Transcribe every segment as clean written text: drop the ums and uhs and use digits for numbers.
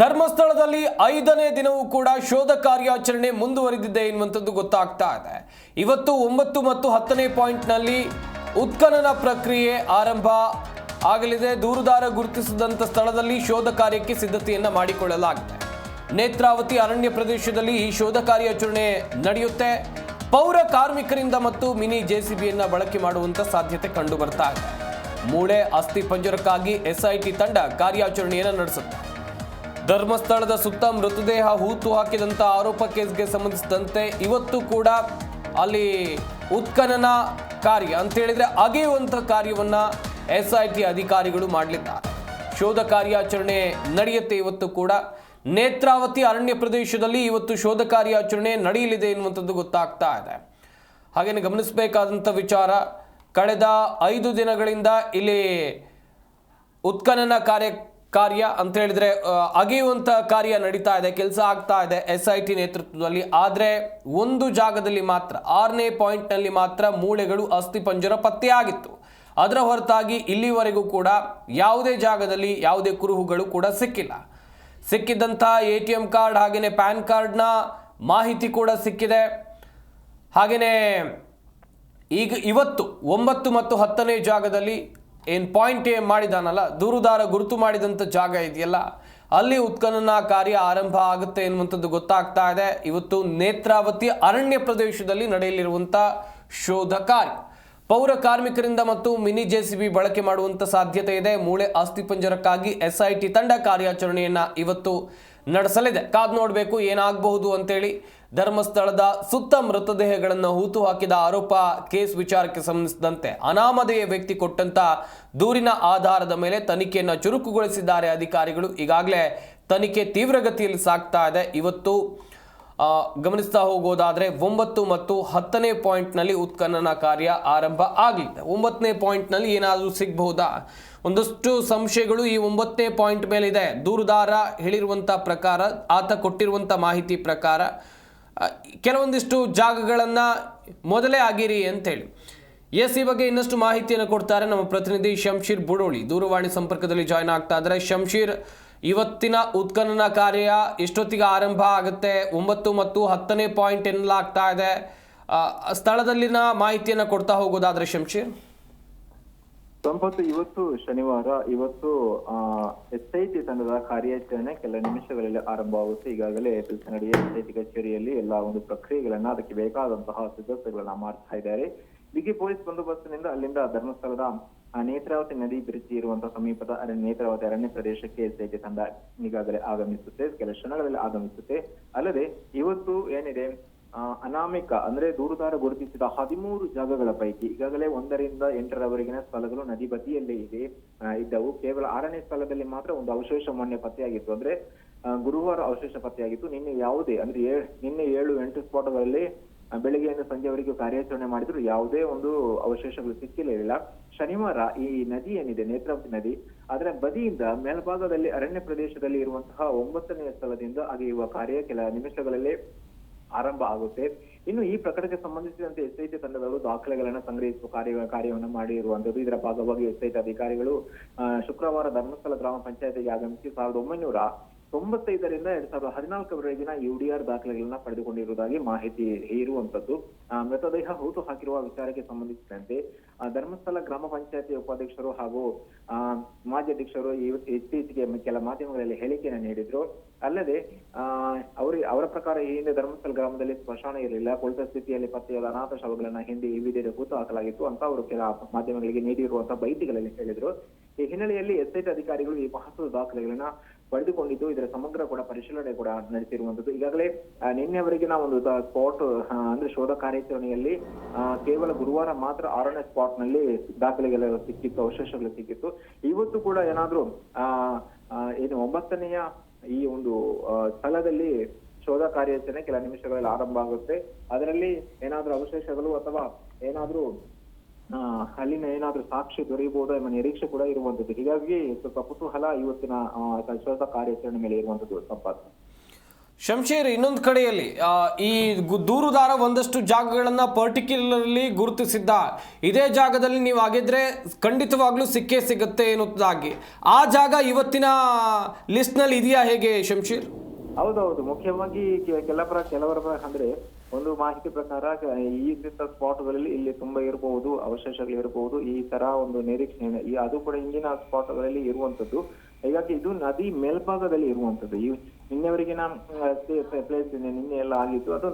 ಧರ್ಮಸ್ಥಳದಲ್ಲಿ 5ನೇ ದಿನವೂ ಕೂಡ ಶೋಧ ಕಾರ್ಯಾಚರಣೆ ಮುಂದುವರಿದಿದೆ ಎನ್ನುವಂಥದ್ದು ಗೊತ್ತಾಗ್ತಾ ಇದೆ. ಇವತ್ತು 9 ಮತ್ತು 10ನೇ ಪಾಯಿಂಟ್ನಲ್ಲಿ ಉತ್ಖನನ ಪ್ರಕ್ರಿಯೆ ಆರಂಭ ಆಗಲಿದೆ. ದೂರುದಾರ ಗುರುತಿಸಿದಂಥ ಸ್ಥಳದಲ್ಲಿ ಶೋಧ ಕಾರ್ಯಕ್ಕೆ ಸಿದ್ಧತೆಯನ್ನ ಮಾಡಿಕೊಳ್ಳಲಾಗಿದೆ. ನೇತ್ರಾವತಿ ಅರಣ್ಯ ಪ್ರದೇಶದಲ್ಲಿ ಈ ಶೋಧ ಕಾರ್ಯಾಚರಣೆ ನಡೆಯುತ್ತೆ. ಪೌರ ಕಾರ್ಮಿಕರಿಂದ ಮತ್ತು ಮಿನಿ ಜೆಸಿಬಿಯನ್ನ ಬಳಕೆ ಮಾಡುವಂತ ಸಾಧ್ಯತೆ ಕಂಡು ಬರ್ತಾ ಇದೆ. ಮೂಳೆ ಅಸ್ಥಿ ಪಂಜರಕ್ಕಾಗಿ ಎಸ್ಐಟಿ ತಂಡ ಕಾರ್ಯಾಚರಣೆಯನ್ನು ನಡೆಸುತ್ತೆ. ಧರ್ಮಸ್ಥಳದ ಸುತ್ತ ಮೃತದೇಹ ಹೂತು ಹಾಕಿದಂಥ ಆರೋಪ ಕೇಸ್ಗೆ ಸಂಬಂಧಿಸಿದಂತೆ ಇವತ್ತು ಕೂಡ ಅಲ್ಲಿ ಉತ್ಖನನ ಕಾರ್ಯ ಅಂತ ಹೇಳಿದ್ರೆ ಅಗೆಯುವಂಥ ಕಾರ್ಯವನ್ನ ಎಸ್ಐಟಿ ಅಧಿಕಾರಿಗಳು ಮಾಡಲಿದ್ದಾರೆ. ಶೋಧ ಕಾರ್ಯಾಚರಣೆ ನಡೆಯುತ್ತೆ. ಇವತ್ತು ಕೂಡ ನೇತ್ರಾವತಿ ಅರಣ್ಯ ಪ್ರದೇಶದಲ್ಲಿ ಇವತ್ತು ಶೋಧ ಕಾರ್ಯಾಚರಣೆ ನಡೆಯಲಿದೆ ಎನ್ನುವಂಥದ್ದು ಗೊತ್ತಾಗ್ತಾ ಇದೆ. ಹಾಗೇನೆ ಗಮನಿಸಬೇಕಾದಂಥ ವಿಚಾರ, ಕಳೆದ 5 ದಿನಗಳಿಂದ ಇಲ್ಲಿ ಉತ್ಖನನ ಕಾರ್ಯ ಅಂತ ಹೇಳಿದ್ರೆ ಅಗೆಯುವಂಥ ಕಾರ್ಯ ನಡೀತಾ ಇದೆ, ಕೆಲಸ ಆಗ್ತಾ ಇದೆ ಎಸ್ಐಟಿ ನೇತೃತ್ವದಲ್ಲಿ. ಆದರೆ ಒಂದು ಜಾಗದಲ್ಲಿ ಮಾತ್ರ 6ನೇ ಪಾಯಿಂಟ್ನಲ್ಲಿ ಮಾತ್ರ ಮೂಳೆಗಳು ಅಸ್ಥಿ ಪಂಜರ ಪತ್ತೆಯಾಗಿತ್ತು. ಅದರ ಹೊರತಾಗಿ ಇಲ್ಲಿವರೆಗೂ ಕೂಡ ಯಾವುದೇ ಜಾಗದಲ್ಲಿ ಯಾವುದೇ ಕುರುಹುಗಳು ಕೂಡ ಸಿಕ್ಕಿದ್ದಂಥ ATM ಕಾರ್ಡ್ ಹಾಗೆಯೇ ಪ್ಯಾನ್ ಕಾರ್ಡ್ನ ಮಾಹಿತಿ ಕೂಡ ಸಿಕ್ಕಿದೆ. ಹಾಗೆಯೇ ಇವತ್ತು 9 ಮತ್ತು 10ನೇ ಜಾಗದಲ್ಲಿ ಏನು ಪಾಯಿಂಟ್ ಮಾಡಿದಾನಲ್ಲ, ದೂರುದಾರ ಗುರುತು ಮಾಡಿದಂಥ ಜಾಗ ಇದೆಯಲ್ಲ, ಅಲ್ಲಿ ಉತ್ಖನನ ಕಾರ್ಯ ಆರಂಭ ಆಗುತ್ತೆ ಎನ್ನುವಂಥದ್ದು ಗೊತ್ತಾಗ್ತಾ ಇದೆ. ಇವತ್ತು ನೇತ್ರಾವತಿ ಅರಣ್ಯ ಪ್ರದೇಶದಲ್ಲಿ ನಡೆಯಲಿರುವಂಥ ಶೋಧ ಕಾರ್ಯ ಪೌರ ಕಾರ್ಮಿಕರಿಂದ ಮತ್ತು ಮಿನಿ ಜೆಸಿಬಿ ಬಳಕೆ ಮಾಡುವಂಥ ಸಾಧ್ಯತೆ ಇದೆ. ಮೂಳೆ ಅಸ್ಥಿಪಂಜರಕ್ಕಾಗಿ ಎಸ್ಐಟಿ ತಂಡ ಕಾರ್ಯಾಚರಣೆಯನ್ನ ಇವತ್ತು ನಡೆಸಲಿದೆ. ಕಾದು ನೋಡಬೇಕು ಏನಾಗಬಹುದು ಅಂತೇಳಿ. ಧರ್ಮಸ್ಥಳದ ಸುತ್ತ ಮೃತದೇಹಗಳನ್ನು ಹೂತು ಹಾಕಿದ ಆರೋಪ ಕೇಸ್ ವಿಚಾರಕ್ಕೆ ಸಂಬಂಧಿಸಿದಂತೆ ಅನಾಮಧೇಯ ವ್ಯಕ್ತಿ ಕೊಟ್ಟಂತ ದೂರಿನ ಆಧಾರದ ಮೇಲೆ ತನಿಖೆಯನ್ನು ಚುರುಕುಗೊಳಿಸಿದ್ದಾರೆ ಅಧಿಕಾರಿಗಳು. ಈಗಾಗಲೇ ತನಿಖೆ ತೀವ್ರಗತಿಯಲ್ಲಿ ಸಾಗ್ತಾ ಇದೆ. ಇವತ್ತು ಗಮನಿಸ್ತಾ ಹೋಗೋದಾದ್ರೆ 9 ಮತ್ತು 10ನೇ ಪಾಯಿಂಟ್ನಲ್ಲಿ ಉತ್ಖನನ ಕಾರ್ಯ ಆರಂಭ ಆಗಲಿದೆ. 9ನೇ ಪಾಯಿಂಟ್ನಲ್ಲಿ ಏನಾದರೂ ಸಿಗಬಹುದಾ? ಒಂದಷ್ಟು ಸಂಶಯಗಳು ಈ 9ನೇ ಪಾಯಿಂಟ್ ಮೇಲೆ ಇದೆ. ದೂರುದಾರ ಹೇಳಿರುವಂಥ ಪ್ರಕಾರ, ಆತ ಕೊಟ್ಟಿರುವಂಥ ಮಾಹಿತಿ ಪ್ರಕಾರ ಕೆಲವೊಂದಿಷ್ಟು ಜಾಗಗಳನ್ನು ಮೊದಲೇ ಆಗಿರಿ ಅಂತೇಳಿ. ಈ ಬಗ್ಗೆ ಇನ್ನಷ್ಟು ಮಾಹಿತಿಯನ್ನು ಕೊಡ್ತಾರೆ ನಮ್ಮ ಪ್ರತಿನಿಧಿ ಶಂಶೀರ್ ಬುಡೋಳಿ. ದೂರವಾಣಿ ಸಂಪರ್ಕದಲ್ಲಿ ಜಾಯ್ನ್ ಆಗ್ತಾ ಇದ್ದಾರೆ. ಶಂಶೀರ್, ಇವತ್ತಿನ ಉತ್ಖನನ ಕಾರ್ಯ ಎಷ್ಟೊತ್ತಿಗೆ ಆರಂಭ ಆಗುತ್ತೆ? 9 ಮತ್ತು 10ನೇ ಪಾಯಿಂಟ್ ಎನ್ನಲಾಗ್ತಾ ಇದೆ. ಸ್ಥಳದಲ್ಲಿನ ಮಾಹಿತಿಯನ್ನು ಕೊಡ್ತಾ ಹೋಗೋದಾದ್ರೆ ಶಂಶೀರ್. ಸಂಪತ್ತು, ಇವತ್ತು ಶನಿವಾರ, ಇವತ್ತು ಎಸ್ಐಟಿ ತಂಡದ ಕಾರ್ಯಾಚರಣೆ ಕೆಲ ನಿಮಿಷಗಳಲ್ಲಿ ಆರಂಭವಾಗುತ್ತೆ. ಈಗಾಗಲೇ ಪಿಲ್ಸನಡಿಯ ಎಸ್ಐಟಿ ಕಚೇರಿಯಲ್ಲಿ ಎಲ್ಲ ಒಂದು ಪ್ರಕ್ರಿಯೆಗಳನ್ನ, ಅದಕ್ಕೆ ಬೇಕಾದಂತಹ ಸಿದ್ಧತೆಗಳನ್ನ ಮಾಡ್ತಾ ಇದ್ದಾರೆ. ಬಿಗಿ ಪೊಲೀಸ್ ಬಂದೋಬಸ್ತಿನಿಂದ ಅಲ್ಲಿಂದ ಧರ್ಮಸ್ಥಳದ ನೇತ್ರಾವತಿ ನದಿ ಬ್ರಿಡ್ಜ್ ಇರುವಂತಹ ಸಮೀಪದ ನೇತ್ರಾವತಿ ಅರಣ್ಯ ಪ್ರದೇಶಕ್ಕೆ ಎಸ್ಐಟಿ ತಂಡ ಈಗಾಗಲೇ ಆಗಮಿಸುತ್ತೆ, ಕೆಲ ಕ್ಷಣಗಳಲ್ಲಿ ಆಗಮಿಸುತ್ತೆ. ಅಲ್ಲದೆ ಇವತ್ತು ಏನಿದೆ, ಅನಾಮಿಕ ಅಂದ್ರೆ ದೂರುದಾರ ಗುರುತಿಸಿದ 13 ಜಾಗಗಳ ಪೈಕಿ ಈಗಾಗಲೇ 1ರಿಂದ 8ರವರೆಗಿನ ಸ್ಥಳಗಳು ನದಿ ಬದಿಯಲ್ಲೇ ಇದ್ದವು. ಕೇವಲ 6ನೇ ಸ್ಥಳದಲ್ಲಿ ಮಾತ್ರ ಒಂದು ಅವಶೇಷ ಮೊನ್ನೆ ಪತ್ತೆಯಾಗಿತ್ತು. ಅಂದ್ರೆ ಗುರುವಾರ ಅವಶೇಷ ಪತ್ತೆಯಾಗಿತ್ತು. ನಿನ್ನೆ ಯಾವುದೇ ಅಂದ್ರೆ ನಿನ್ನೆ 7-8 ಸ್ಪಾಟ್ಗಳಲ್ಲಿ ಬೆಳಗ್ಗೆಯಿಂದ ಸಂಜೆವರೆಗೂ ಕಾರ್ಯಾಚರಣೆ ಮಾಡಿದ್ರು ಯಾವುದೇ ಒಂದು ಅವಶೇಷಗಳು ಸಿಕ್ಕಿರಲಿಲ್ಲ. ಶನಿವಾರ ಈ ನದಿ ಏನಿದೆ, ನೇತ್ರಾವತಿ ನದಿ, ಅದರ ಬದಿಯಿಂದ ಮೇಲ್ಭಾಗದಲ್ಲಿ ಅರಣ್ಯ ಪ್ರದೇಶದಲ್ಲಿ ಇರುವಂತಹ 9ನೇ ಸ್ಥಳದಿಂದ ಅಗೆಯುವ ಕಾರ್ಯ ಕೆಲ ನಿಮಿಷಗಳಲ್ಲೇ ಆರಂಭ ಆಗುತ್ತೆ. ಇನ್ನು ಈ ಪ್ರಕರಣಕ್ಕೆ ಸಂಬಂಧಿಸಿದಂತೆ ಎಸ್ಐಟಿ ತಂಡದವರು ದಾಖಲೆಗಳನ್ನ ಸಂಗ್ರಹಿಸುವ ಕಾರ್ಯವನ್ನು ಮಾಡಿರುವಂತದ್ದು. ಇದರ ಭಾಗವಾಗಿ ಎಸ್ಐಟಿ ಅಧಿಕಾರಿಗಳು ಶುಕ್ರವಾರ ಧರ್ಮಸ್ಥಳ ಗ್ರಾಮ ಪಂಚಾಯತಿಗೆ ಆಗಮಿಸಿ 1995ರಿಂದ 2014ವರೆಗಿನ UDR ದಾಖಲೆಗಳನ್ನ ಪಡೆದುಕೊಂಡಿರುವುದಾಗಿ ಮಾಹಿತಿ ಇರುವಂತದ್ದು. ಮೃತದೇಹ ಹೂತು ಹಾಕಿರುವ ವಿಚಾರಕ್ಕೆ ಸಂಬಂಧಿಸಿದಂತೆ ಧರ್ಮಸ್ಥಳ ಗ್ರಾಮ ಪಂಚಾಯತಿ ಉಪಾಧ್ಯಕ್ಷರು ಹಾಗೂ ಮಾಜಿ ಅಧ್ಯಕ್ಷರು ಇತ್ತೀಚೆಗೆ ಕೆಲ ಮಾಧ್ಯಮಗಳಲ್ಲಿ ಹೇಳಿಕೆಯನ್ನು ನೀಡಿದ್ರು. ಅಲ್ಲದೆ ಅವರ ಪ್ರಕಾರ ಈ ಹಿಂದೆ ಧರ್ಮಸ್ಥಳ ಗ್ರಾಮದಲ್ಲಿ ಸ್ಮಶಾನ ಇರಲಿಲ್ಲ, ಕುಳಿತ ಸ್ಥಿತಿಯಲ್ಲಿ ಪತ್ತೆಯಾದ ಅನಾಥ ಶವಗಳನ್ನ ಹಿಂದೆ ಈ ವಿಧಿ ಹೂತು ಹಾಕಲಾಗಿತ್ತು ಅಂತ ಅವರು ಕೆಲ ಮಾಧ್ಯಮಗಳಿಗೆ ನೀಡಿರುವಂತಹ ಮಾಹಿತಿಗಳಲ್ಲಿ ಹೇಳಿದ್ರು. ಈ ಹಿನ್ನೆಲೆಯಲ್ಲಿ ಎಸ್ಐಟಿ ಅಧಿಕಾರಿಗಳು ಈ ಮಹತ್ವದ ದಾಖಲೆಗಳನ್ನ ಪಡೆದುಕೊಂಡಿದ್ದು ಇದರ ಸಮಗ್ರ ಕೂಡ ಪರಿಶೀಲನೆ ಕೂಡ ನಡೆಸಿರುವಂತದ್ದು. ಈಗಾಗಲೇ ನಿನ್ನೆವರೆಗಿನ ಒಂದು ಸ್ಪಾಟ್ ಅಂದ್ರೆ ಶೋಧ ಕಾರ್ಯಾಚರಣೆಯಲ್ಲಿ ಕೇವಲ ಗುರುವಾರ ಮಾತ್ರ 6ನೇ ಸ್ಪಾಟ್ ನಲ್ಲಿ ದಾಖಲೆಗಳು ಸಿಕ್ಕಿತ್ತು, ಅವಶೇಷಗಳು ಸಿಕ್ಕಿತ್ತು. ಇವತ್ತು ಕೂಡ ಏನಾದ್ರೂ ಏನು 9ನೇಯ ಈ ಒಂದು ಸ್ಥಳದಲ್ಲಿ ಶೋಧ ಕಾರ್ಯಾಚರಣೆ ಕೆಲ ನಿಮಿಷಗಳಲ್ಲಿ ಆರಂಭ ಆಗುತ್ತೆ. ಅದರಲ್ಲಿ ಏನಾದ್ರೂ ಅವಶೇಷಗಳು ಅಥವಾ ಏನಾದ್ರೂ ಅಲ್ಲಿನ ಏನಾದ್ರೂ ಸಾಕ್ಷಿ ದೊರೆಯಬಹುದು ಎಂಬ ನಿರೀಕ್ಷೆ ಕೂಡ ಇರುವಂತದ್ದು. ಹೀಗಾಗಿ ಸ್ವಲ್ಪ ಕುತೂಹಲ ಇವತ್ತಿನ ಶೋಧ ಕಾರ್ಯಾಚರಣೆ ಮೇಲೆ ಇರುವಂತದ್ದು. ಸಂಪಾದ ಶಂಶೀರ್, ಇನ್ನೊಂದು ಕಡೆಯಲ್ಲಿ ಈ ದೂರುದಾರ ಒಂದಷ್ಟು ಜಾಗಗಳನ್ನು ಪರ್ಟಿಕ್ಯುಲರ್ಲಿ ಗುರುತಿಸಿದ್ದ, ಇದೇ ಜಾಗದಲ್ಲಿ ನೀವು ಆಗಿದ್ರೆ ಖಂಡಿತವಾಗ್ಲೂ ಸಿಕ್ಕೇ ಸಿಗುತ್ತೆ ಎನ್ನುವುದಾಗಿ. ಆ ಜಾಗ ಇವತ್ತಿನ ಲಿಸ್ಟ್ನಲ್ಲಿ ಇದೆಯಾ ಹೇಗೆ ಶಂಶೀರ್? ಹೌದೌದು, ಮುಖ್ಯವಾಗಿ ಕೆಲವರ ಅಂದ್ರೆ ಒಂದು ಮಾಹಿತಿ ಪ್ರಕಾರ ಈ ಸ್ಪಾಟ್ಗಳಲ್ಲಿ ಇಲ್ಲಿ ತುಂಬಾ ಇರಬಹುದು, ಅವಶೇಷಗಳು ಇರಬಹುದು, ಈ ತರ ಒಂದು ನಿರೀಕ್ಷಣೆ ಅದು ಕೂಡ ಹಿಂದಿನ ಸ್ಪಾಟ್ಗಳಲ್ಲಿ ಇರುವಂತದ್ದು. ಹೀಗಾಗಿ ಇದು ನದಿ ಮೇಲ್ಭಾಗದಲ್ಲಿ ಇರುವಂತದ್ದು. ಈ ನಿನ್ನೆವರೆಗಿನ ಪ್ಲೇಸ್ ನಿನ್ನೆ ಎಲ್ಲ ಆಗಿತ್ತು, ಅದು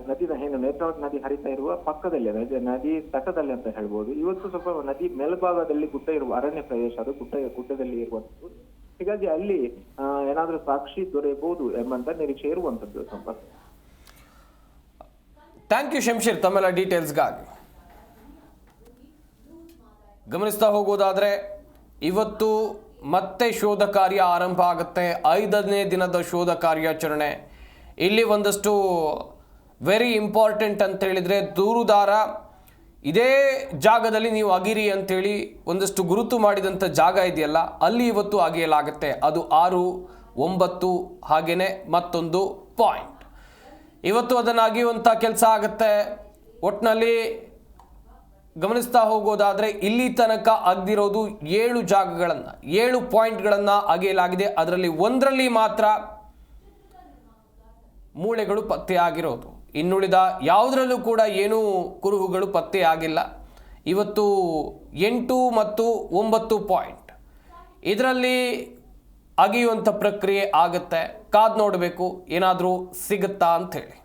ನದಿದ ಏನು ನೇತ್ರಾವತಿ ನದಿ ಹರಿತಾ ಇರುವ ಪಕ್ಕದಲ್ಲಿ, ನದಿ ತಟದಲ್ಲಿ ಅಂತ ಹೇಳ್ಬೋದು. ಇವತ್ತು ಸ್ವಲ್ಪ ನದಿ ಮೇಲ್ಭಾಗದಲ್ಲಿ ಗುಡ್ಡ ಇರುವ ಅರಣ್ಯ ಪ್ರದೇಶ, ಅದು ಗುಡ್ಡದಲ್ಲಿ ಇರುವಂತದ್ದು. ಹೀಗಾಗಿ ಅಲ್ಲಿ ಏನಾದ್ರೂ ಸಾಕ್ಷಿ ದೊರೆಯಬಹುದು ಎಂಬಂತ ನಿರೀಕ್ಷೆ ಇರುವಂತದ್ದು. ಸಂಪರ್ಕ. ಥ್ಯಾಂಕ್ ಯು ಶಂಶೀರ್ ತಮ್ಮೆಲ್ಲ ಡೀಟೇಲ್ಸ್ಗಾಗಿ. ಗಮನಿಸ್ತಾ ಹೋಗೋದಾದ್ರೆ ಇವತ್ತು ಮತ್ತೆ ಶೋಧ ಕಾರ್ಯ ಆರಂಭ ಆಗುತ್ತೆ. 5ನೇ ದಿನದ ಶೋಧ ಕಾರ್ಯಾಚರಣೆ. ಇಲ್ಲಿ ಒಂದಷ್ಟು ವೆರಿ ಇಂಪಾರ್ಟೆಂಟ್ ಅಂತ ಹೇಳಿದ್ರೆ, ದೂರುದಾರ ಇದೇ ಜಾಗದಲ್ಲಿ ನೀವು ಅಗಿರಿ ಅಂತೇಳಿ ಒಂದಷ್ಟು ಗುರುತು ಮಾಡಿದಂಥ ಜಾಗ ಇದೆಯಲ್ಲ, ಅಲ್ಲಿ ಇವತ್ತು ಅಗೆಯಲಾಗುತ್ತೆ. ಅದು 6, 9 ಹಾಗೇನೆ ಮತ್ತೊಂದು ಪಾಯಿಂಟ್. ಇವತ್ತು ಅದನ್ನು ಅಗೆಯುವಂಥ ಕೆಲಸ ಆಗುತ್ತೆ. ಒಟ್ಟಿನಲ್ಲಿ ಗಮನಿಸ್ತಾ ಹೋಗೋದಾದರೆ ಇಲ್ಲಿ ತನಕ ಅಗ್ದಿರೋದು 7 ಜಾಗಗಳನ್ನು, 7 ಪಾಯಿಂಟ್ಗಳನ್ನು ಅಗೆಯಲಾಗಿದೆ. ಅದರಲ್ಲಿ 1ರಲ್ಲಿ ಮಾತ್ರ ಮೂಳೆಗಳು ಪತ್ತೆಯಾಗಿರೋದು. ಇನ್ನುಳಿದ ಯಾವುದರಲ್ಲೂ ಕೂಡ ಏನೂ ಕುರುಹುಗಳು ಪತ್ತೆಯಾಗಿಲ್ಲ. ಇವತ್ತು 8 ಮತ್ತು 9 ಪಾಯಿಂಟ್ ಇದರಲ್ಲಿ ಅಗೆಯುವಂಥ ಪ್ರಕ್ರಿಯೆ ಆಗುತ್ತೆ. ಕಾದು ನೋಡಬೇಕು ಏನಾದರೂ ಸಿಗುತ್ತಾ ಅಂಥೇಳಿ.